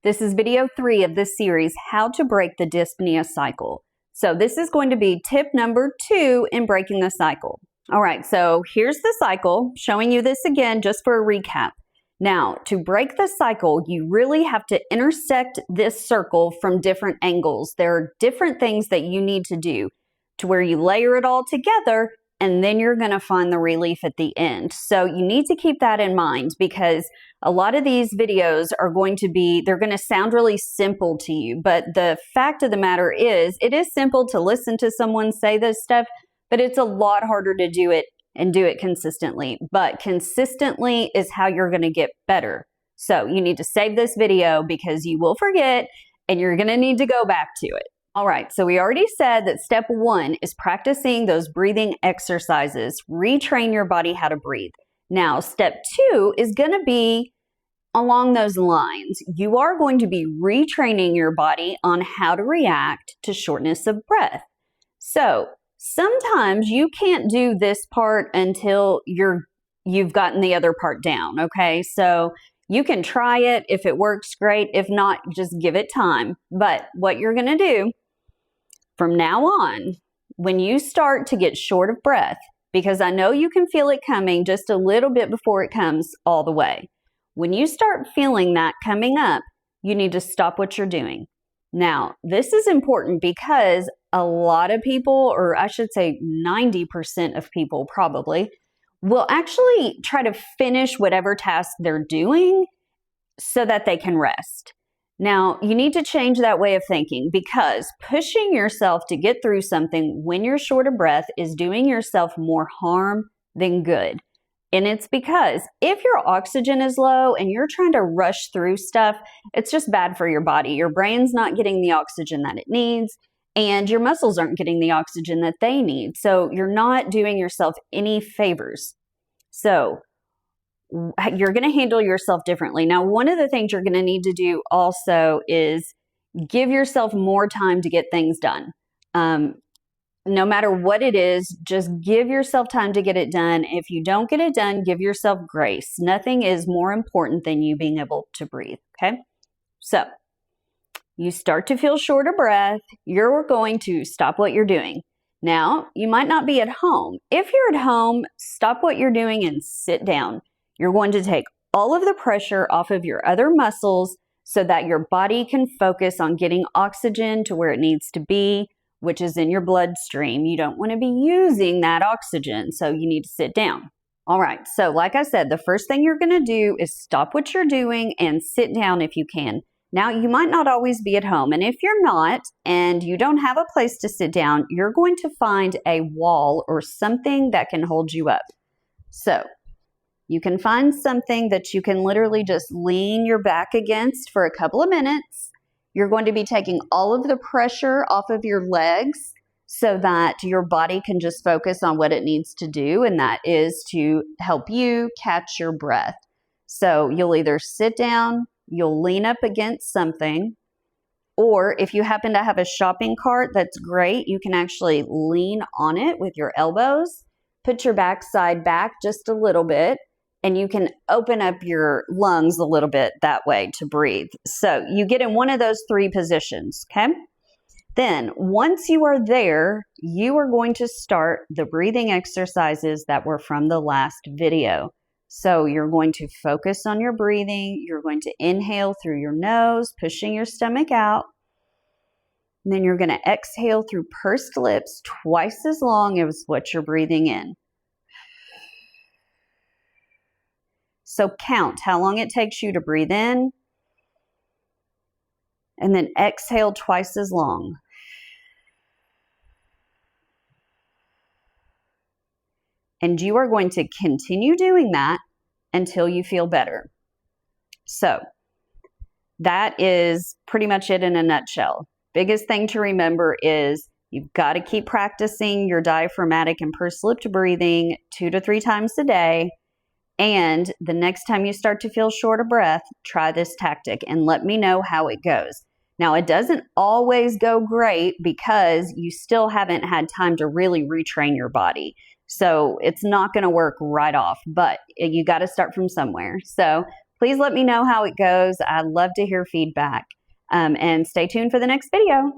This is video 3 of this series, How to Break the Dyspnea Cycle. So this is going to be tip number 2 in breaking the cycle. All right, so here's the cycle, showing you this again just for a recap. Now, to break the cycle, you really have to intersect this circle from different angles. There are different things that you need to do to where you layer it all together, and then you're going to find the relief at the end. So you need to keep that in mind, because a lot of these videos are going to they're going to sound really simple to you. But the fact of the matter is, it is simple to listen to someone say this stuff, but it's a lot harder to do it and do it consistently. But consistently is how you're going to get better. So you need to save this video because you will forget and you're going to need to go back to it. All right, so we already said that step 1 is practicing those breathing exercises. Retrain your body how to breathe. Now, step 2 is going to be along those lines. You are going to be retraining your body on how to react to shortness of breath. So sometimes you can't do this part until you've gotten the other part down, okay? So you can try it. If it works, great. If not, just give it time. But what you're going to do from now on, when you start to get short of breath, because I know you can feel it coming just a little bit before it comes all the way. When you start feeling that coming up, you need to stop what you're doing. Now, this is important because a lot of people, or I should say 90% of people probably, will actually try to finish whatever task they're doing so that they can rest. Now, you need to change that way of thinking, because pushing yourself to get through something when you're short of breath is doing yourself more harm than good. And it's because if your oxygen is low and you're trying to rush through stuff, it's just bad for your body. Your brain's not getting the oxygen that it needs, and your muscles aren't getting the oxygen that they need. So you're not doing yourself any favors. So you're going to handle yourself differently. Now, one of the things you're going to need to do also is give yourself more time to get things done. No matter what it is, just give yourself time to get it done. If you don't get it done, give yourself grace. Nothing is more important than you being able to breathe, okay? So you start to feel short of breath. You're going to stop what you're doing. Now, you might not be at home. If you're at home, stop what you're doing and sit down. You're going to take all of the pressure off of your other muscles so that your body can focus on getting oxygen to where it needs to be, which is in your bloodstream. You don't want to be using that oxygen, so you need to sit down. All right, so like I said, the first thing you're going to do is stop what you're doing and sit down if you can. Now, you might not always be at home, and if you're not and you don't have a place to sit down, you're going to find a wall or something that can hold you up. So you can find something that you can literally just lean your back against for a couple of minutes. You're going to be taking all of the pressure off of your legs so that your body can just focus on what it needs to do, and that is to help you catch your breath. So you'll either sit down, you'll lean up against something, or if you happen to have a shopping cart, that's great. You can actually lean on it with your elbows, put your backside back just a little bit, and you can open up your lungs a little bit that way to breathe. So you get in one of those 3 positions, okay? Then once you are there, you are going to start the breathing exercises that were from the last video. So you're going to focus on your breathing. You're going to inhale through your nose, pushing your stomach out. And then you're going to exhale through pursed lips twice as long as what you're breathing in. So count how long it takes you to breathe in, and then exhale twice as long. And you are going to continue doing that until you feel better. So that is pretty much it in a nutshell. Biggest thing to remember is you've got to keep practicing your diaphragmatic and pursed-lipped breathing 2 to 3 times a day. And the next time you start to feel short of breath, try this tactic and let me know how it goes. Now, it doesn't always go great because you still haven't had time to really retrain your body. So it's not going to work right off, but you got to start from somewhere. So Please let me know how it goes. I'd love to hear feedback. And stay tuned for the next video.